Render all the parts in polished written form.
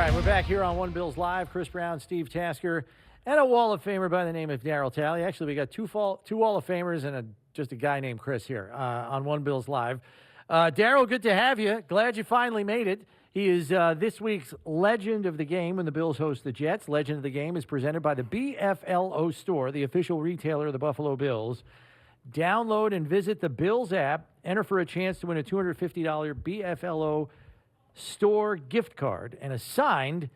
right, we're back here on One Bills Live. Chris Brown, Steve Tasker, and a Wall of Famer by the name of Darryl Talley. Actually, we got two Wall of Famers and just a guy named Chris here on One Bills Live. Darryl, good to have you. Glad you finally made it. He is this week's Legend of the Game when the Bills host the Jets. Legend of the Game is presented by the BFLO Store, the official retailer of the Buffalo Bills. Download and visit the Bills app. Enter for a chance to win a $250 BFLO Store gift card and a signed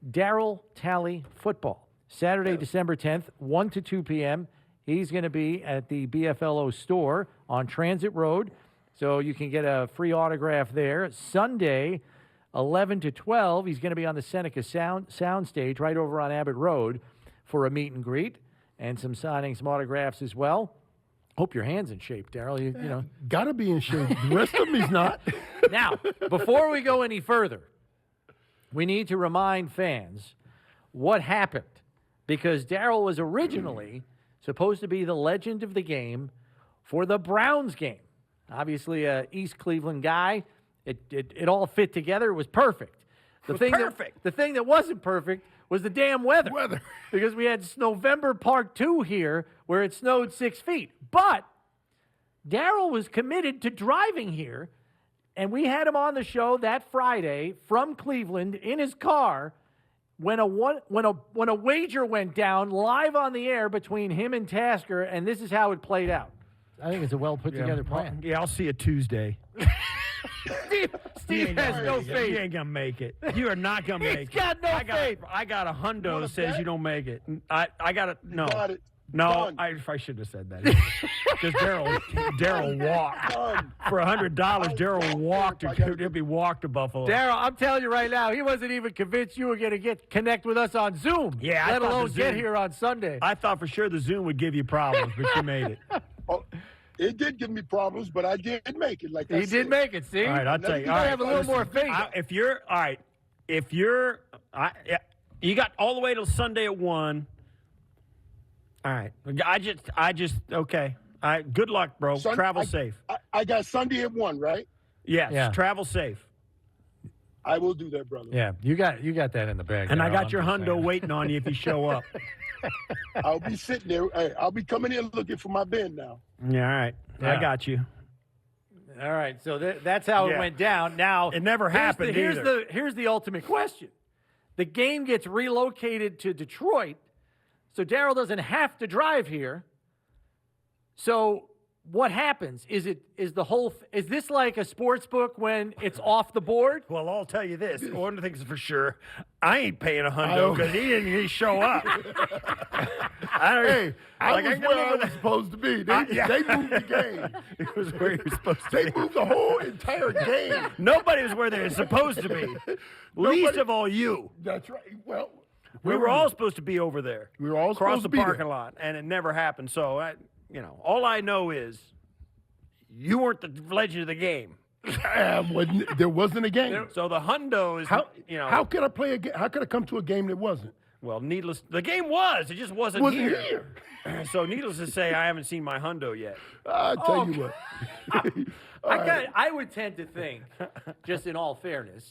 Darryl Talley football. Saturday, December 10th, 1 to 2 p.m. He's going to be at the BFLO Store on Transit Road, so you can get a free autograph there. Sunday, 11 to 12, he's going to be on the Seneca Sound Stage right over on Abbott Road for a meet and greet and some signings, some autographs as well. Hope your hand's in shape, Darryl. You know. Got to be in shape. The rest of me's not. Now, before we go any further, we need to remind fans what happened, because Darryl was originally supposed to be the legend of the game for the Browns game. Obviously, a East Cleveland guy. It all fit together. It was perfect. The thing that wasn't perfect was the damn weather. Because we had Snowvember Part 2 here where it snowed 6 feet. But Darryl was committed to driving here, and we had him on the show that Friday from Cleveland in his car when a wager went down live on the air between him and Tasker, and this is how it played out. I think it's a well put together plan. Yeah, I'll see you Tuesday. Steve has no faith. You ain't gonna make it. You are not gonna make it. He's got no faith. I got a hundo that says you don't make it. I got it. No. Got it. No, I shouldn't have said that. Because Darryl walked. For $100, Darryl walked. He'll be walked to Buffalo. Darryl, I'm telling you right now, he wasn't even convinced you were going to connect with us on Zoom. Yeah, let alone get here on Sunday. I thought for sure the Zoom would give you problems, but you made it. Oh, it did give me problems, but I did make it. Like he did make it. See, all right, I'll tell you. You have a little more faith. You got all the way till Sunday at 1. All right. I just okay. All right. Good luck, bro. Travel safe. I got Sunday at 1, right? Yes. Yeah. Travel safe. I will do that, brother. Yeah, you got that in the bag. And Darryl, I got your hundo waiting on you if you show up. I'll be sitting there. Hey, I'll be coming in looking for my bin now. Yeah, all right. Yeah. I got you. All right, so that's how it went down. Now it never happened Here's the ultimate question. The game gets relocated to Detroit, so Darryl doesn't have to drive here. So what happens? Is this like a sports book when it's off the board? Well, I'll tell you this. One of the things for sure, I ain't paying a hundo because he didn't even show up. I was where I was supposed to be. They moved the game. It was where he was supposed to They be. moved the whole entire game. Nobody was where they were supposed to be. Least of all you. That's right. Well, we were all supposed to be over there. We were all across supposed the to be parking there. lot, and it never happened. So, all I know is you weren't the legend of the game. There wasn't a game. So the hundo is, How could I play a game? How could I come to a game that wasn't? Well, the game was. It just wasn't here. So needless to say, I haven't seen my hundo yet. I tell you what. I would tend to think, just in all fairness,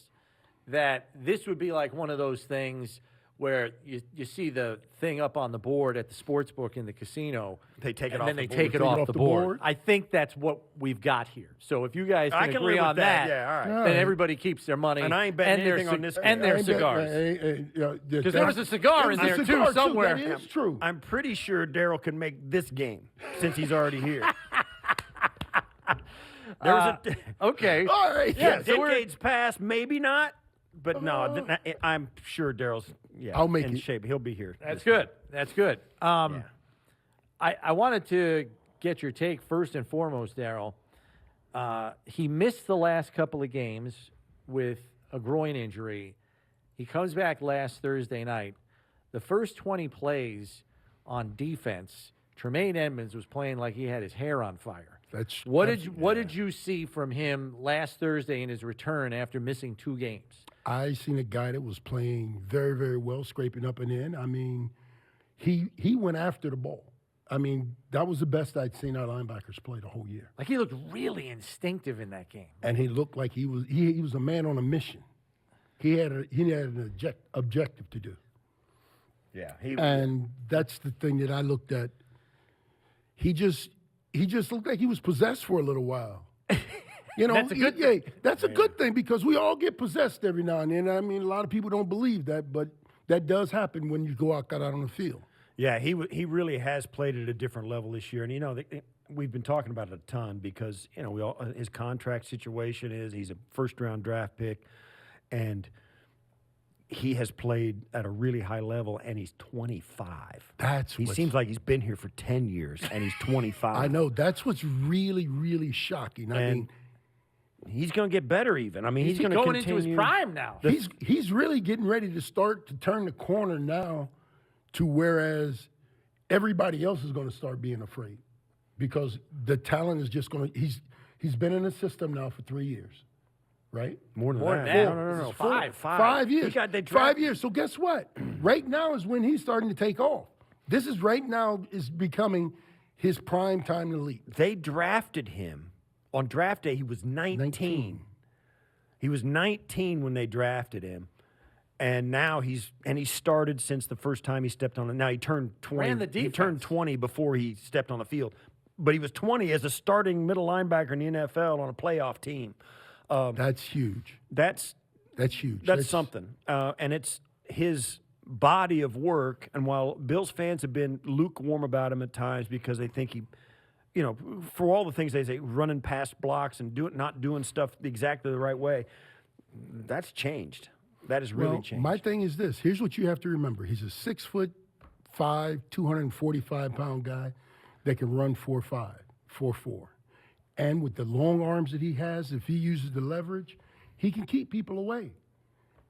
that this would be like one of those things where you see the thing up on the board at the sports book in the casino. They take it and off then the they board. take it off the board. I think that's what we've got here. So if you guys can agree live on with that. that, Yeah, all right. then everybody keeps their money. And I ain't betting anything on this and game. their cigars. Because there was a cigar in there, too, somewhere. That is true. I'm pretty sure Darryl can make this game since he's already here. There was okay. All right. Yeah, decades past, maybe not. But no, I'm sure Darryl's I'll make in it. shape. He'll be here. That's good. That's good. I wanted to get your take first and foremost, Darryl. He missed the last couple of games with a groin injury. He comes back last Thursday night. The first 20 plays on defense, Tremaine Edmunds was playing like he had his hair on fire. What did you see from him last Thursday in his return after missing 2 games? I seen a guy that was playing very, very well, scraping up and in. I mean, he went after the ball. I mean, that was the best I'd seen our linebackers play the whole year. Like he looked really instinctive in that game. And he looked like he was a man on a mission. he had an objective to do. Yeah, And that's the thing that I looked at. He just looked like he was possessed for a little while. You know, That's a good thing. That's a good thing because we all get possessed every now and then. I mean, a lot of people don't believe that, but that does happen when you go out on the field. Yeah, he really has played at a different level this year, and you know we've been talking about it a ton because you know his contract situation is he's a first-round draft pick, and he has played at a really high level, and he's 25. He seems like he's been here for 10 years, and he's 25. I know that's what's really, really shocking. I mean, he's going to get better. Even I mean, he's going to going continue into his prime now. He's really getting ready to turn the corner now, to whereas everybody else is going to start being afraid because the talent is just going to. He's been in the system now for 3 years. Right? More than that. No. Five. 5 years. 5 years. So guess what? Right now is when he's starting to take off. This is right now is becoming his prime time to leap. They drafted him on draft day. He was 19. He was 19 when they drafted him, and now he started since the first time he stepped on it. Now he turned 20. Ran the defense. He turned 20 before he stepped on the field, but he was 20 as a starting middle linebacker in the NFL on a playoff team. That's huge. That's huge. That's something. And it's his body of work. And while Bills fans have been lukewarm about him at times because they think he, you know, for all the things they say, running past blocks and not doing stuff exactly the right way, that's changed. That has really changed. My thing is this. Here's what you have to remember. He's a 6'5", 245-pound guy that can run 4.5, 4.4. And with the long arms that he has, if he uses the leverage, he can keep people away.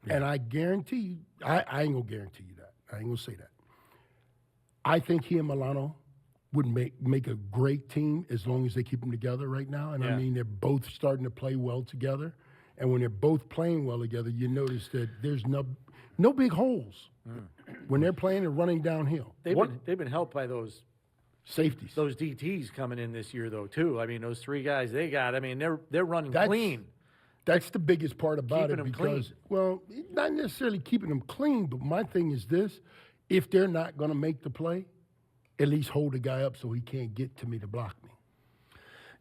Yeah. And I guarantee you, I ain't going to guarantee you that. I ain't going to say that. I think he and Milano would make a great team as long as they keep them together right now. And I mean, they're both starting to play well together. And when they're both playing well together, you notice that there's no big holes. When they're playing and running downhill. They've been helped by those safeties. Those DTs coming in this year, though, too. I mean, those three guys they got, I mean, they're running clean. That's the biggest part about Keeping it them because, clean. well, not necessarily keeping them clean, but my thing is this. If they're not going to make the play, at least hold the guy up so he can't get to me to block me.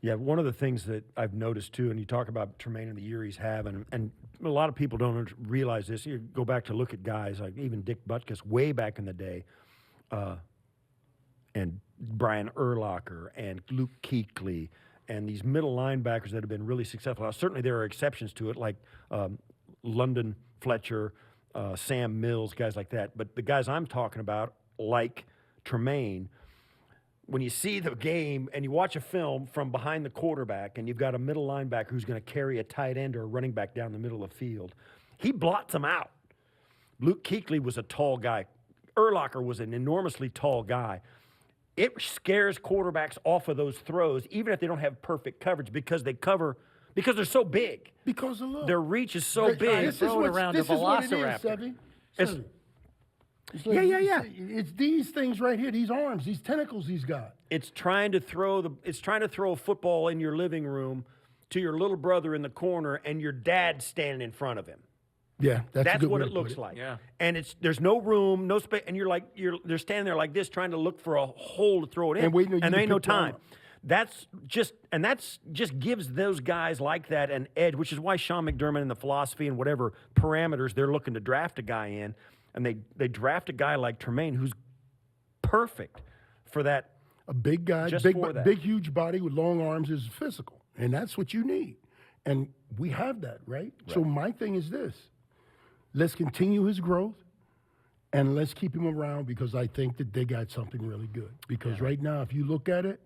Yeah, one of the things that I've noticed, too, and you talk about Tremaine and the year he's having, and a lot of people don't realize this. You go back to look at guys like even Dick Butkus way back in the day, and Brian Urlacher and Luke Kuechly and these middle linebackers that have been really successful. Now, certainly there are exceptions to it, like London Fletcher, Sam Mills, guys like that. But the guys I'm talking about, like Tremaine, when you see the game and you watch a film from behind the quarterback and you've got a middle linebacker who's going to carry a tight end or a running back down the middle of the field, he blots them out. Luke Kuechly was a tall guy. Urlacher was an enormously tall guy. It scares quarterbacks off of those throws, even if they don't have perfect coverage, because they're so big. Because of look. Their reach is so big. This is what it is, Sevy. Yeah. It's these things right here, these arms, these tentacles he's got. It's trying to throw a football in your living room to your little brother in the corner, and your dad standing in front of him. Yeah, that's what it looks like. Yeah. And there's no room, no space, and they're standing there like this, trying to look for a hole to throw it in, and there ain't no time. That's just gives those guys like that an edge, which is why Sean McDermott and the philosophy and whatever parameters they're looking to draft a guy in, and they draft a guy like Tremaine who's perfect for that. A big guy, big huge body with long arms is physical, and that's what you need, and we have that, right? So my thing is this. Let's continue his growth, and let's keep him around because I think that they got something really good. Because right now, if you look at it,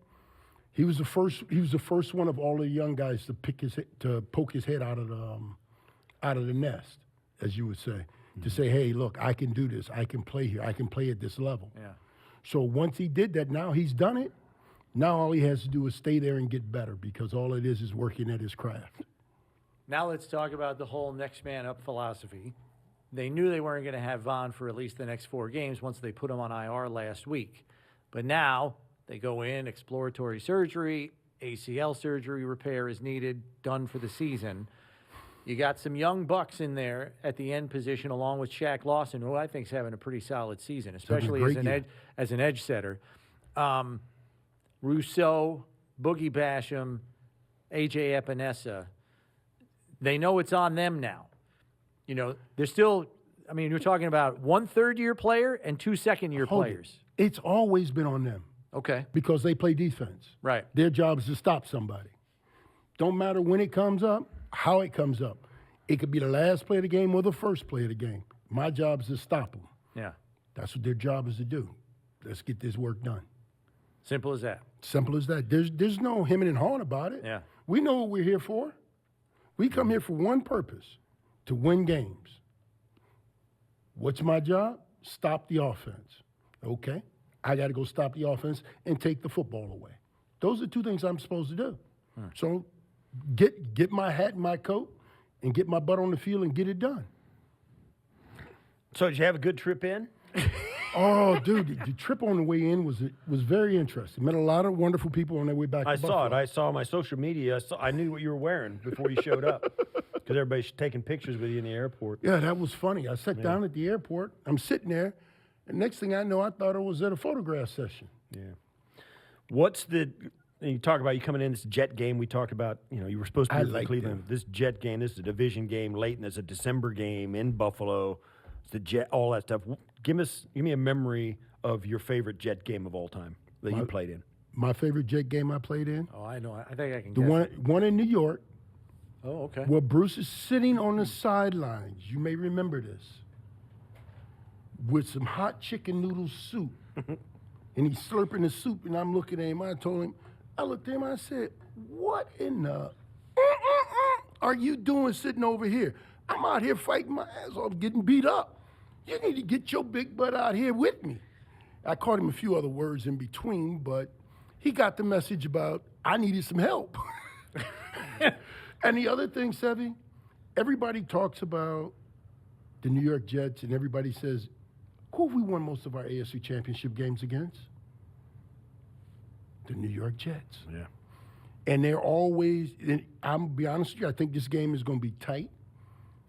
he was the first one of all the young guys to poke his head out of the nest, as you would say, to say, "Hey, look, I can do this. I can play here. I can play at this level." Yeah. So once he did that, now he's done it. Now all he has to do is stay there and get better because all it is working at his craft. Now let's talk about the whole next man up philosophy. They knew they weren't going to have Vaughn for at least the next 4 games once they put him on IR last week. But now they go in, exploratory surgery, ACL surgery repair is needed, done for the season. You got some young bucks in there at the end position, along with Shaq Lawson, who I think is having a pretty solid season, especially great year. as an edge setter. Rousseau, Boogie Basham, A.J. Epinesa. They know it's on them now. You know, they're still. I mean, you're talking about 1 third-year player and 2 second-year Hold it. players. It's always been on them Okay. because they play defense. Right. Their job is to stop somebody. Don't matter when it comes up, how it comes up. It could be the last play of the game or the first play of the game. My job is to stop them. Yeah. That's what their job is to do. Let's get this work done. Simple as that. Simple as that. There's no hemming and hawing about it. Yeah. We know what we're here for. We come here for one purpose, to win games. What's my job? Stop the offense. Okay. I got to go stop the offense and take the football away. Those are 2 things I'm supposed to do. So get my hat and my coat and get my butt on the field and get it done. So did you have a good trip in? Oh, dude, the trip on the way in was very interesting. Met a lot of wonderful people on their way back to I Buffalo. saw it. I saw my social media. I knew what you were wearing before you showed up because everybody's taking pictures with you in the airport. Yeah, that was funny. I sat down at the airport. I'm sitting there, and next thing I know, I thought I was at a photograph session. Yeah. What's the? You talk about you coming in this Jet game. We talked about you were supposed to I be from like Cleveland. them. This Jet game. This is a division game late, and it's a December game in Buffalo. It's the Jet, all that stuff. Give me a memory of your favorite Jet game of all time that you played in. My favorite Jet game I played in, Oh, I know. I think I can the guess. one in New York, Oh, okay. where Bruce is sitting on the sidelines. You may remember this. With some hot chicken noodle soup. And he's slurping the soup, and I'm looking at him. I looked at him, I said, what in the are you doing sitting over here? I'm out here fighting my ass off, getting beat up. You need to get your big butt out here with me. I caught him a few other words in between, but he got the message about I needed some help. And the other thing, Sevy, everybody talks about the New York Jets, and everybody says, who have we won most of our AFC championship games against? The New York Jets. Yeah. And they're always, and I'm gonna be honest with you, I think this game is going to be tight.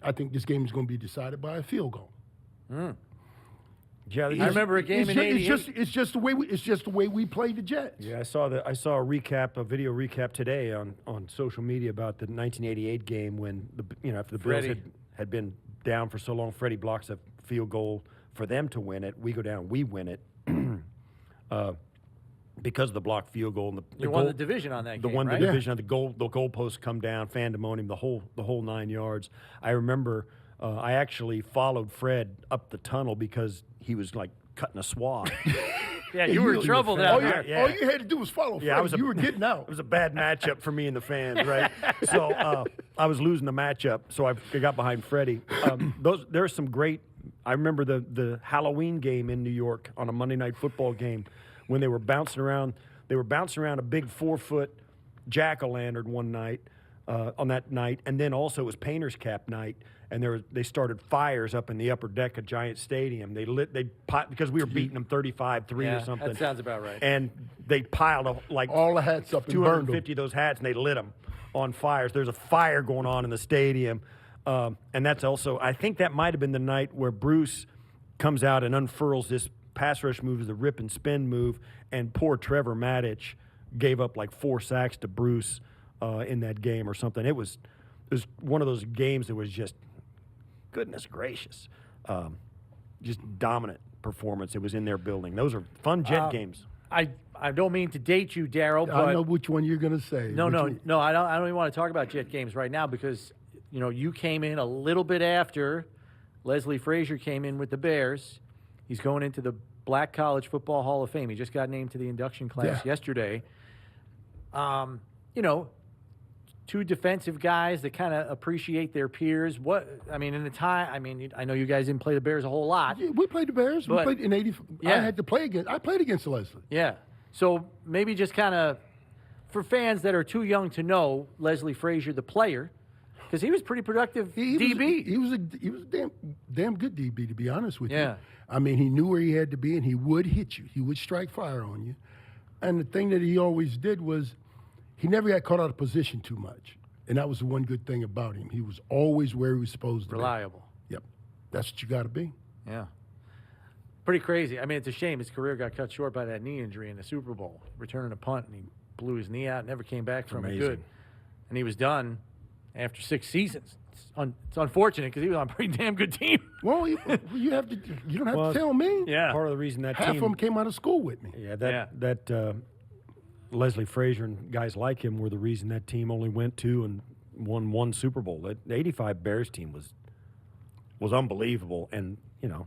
I think this game is going to be decided by a field goal. Yeah, I remember a game in '88. It's just the way we play the Jets. Yeah, I saw a video recap today on social media about the 1988 game when after the Bills Freddie. had been down for so long, Freddie blocks a field goal for them to win it. We go down, we win it because of the blocked field goal and the You won the division on that game, won right? the division. The goalposts come down, pandemonium, the whole 9 yards. I remember I actually followed Fred up the tunnel because he was like cutting a swath. Yeah, you were in trouble down All there. Yeah. all you had to do was follow Freddie. You were getting out. It was a bad matchup for me and the fans, right? So I was losing the matchup, so I got behind Freddie. There's some great. I remember the Halloween game in New York on a Monday Night Football game when they were bouncing around. They were bouncing around a big 4-foot jack-o'-lantern one night on that night, and then also it was Painter's Cap night. And they started fires up in the upper deck of Giant Stadium. Because we were beating them 35-3 or something. That sounds about right. And they piled like All the hats up and burned them. 250 of those hats, and they lit them on fires. There's a fire going on in the stadium. And that's also, I think that might have been the night where Bruce comes out and unfurls this pass rush move, the rip and spin move, and poor Trevor Maddich gave up like 4 sacks to Bruce in that game or something. It was one of those games that was just, goodness gracious, just dominant performance. It was in their building. Those are fun Jet games. I don't mean to date you, Darryl, but I know which one you're going to say. No, Which one- I don't even want to talk about Jet games right now because you came in a little bit after Leslie Frazier came in with the Bears. He's going into the Black College Football Hall of Fame. He just got named to the induction class yesterday. Two defensive guys that kind of appreciate their peers. I know you guys didn't play the Bears a whole lot. Yeah, we played the Bears. We But- played in 80. Yeah. I played against Leslie. Yeah. So maybe just kind of for fans that are too young to know Leslie Frazier, the player, because he was pretty productive DB. He was a damn good DB, to be honest with you. Yeah. I mean, he knew where he had to be, and he would hit you. He would strike fire on you. And the thing that he always did was he never got caught out of position too much. And that was the one good thing about him. He was always where he was supposed to Reliable. be. Yep. That's what you got to be. Yeah. Pretty crazy. I mean, it's a shame his career got cut short by that knee injury in the Super Bowl, returning a punt, and he blew his knee out, never came back from it good. And he was done after 6 seasons. It's unfortunate because he was on a pretty damn good team. Well, you don't have to tell me. Yeah. Part of the reason that Half team, of them came out of school with me. yeah, that Leslie Frazier and guys like him were the reason that team only went to and won 1 Super Bowl. The '85 Bears team was unbelievable, and you know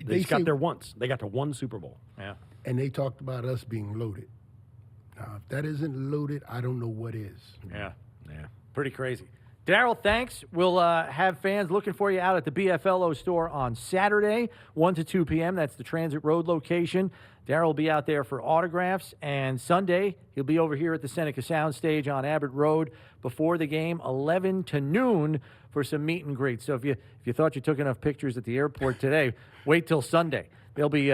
they just got there once. They got to 1 Super Bowl. Yeah. And they talked about us being loaded. Now, if that isn't loaded, I don't know what is. Yeah. Yeah. Pretty crazy. Darryl, thanks. We'll have fans looking for you out at the BFLO store on Saturday, 1 to 2 p.m. That's the Transit Road location. Darryl will be out there for autographs. And Sunday, he'll be over here at the Seneca Soundstage on Abbott Road before the game, 11 to noon, for some meet and greets. So if you thought you took enough pictures at the airport today, wait till Sunday. You'll be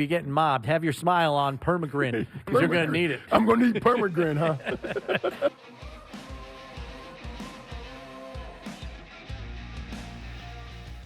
getting mobbed. Have your smile on, permagrin, because you're going to need it. I'm going to need permagrin, huh?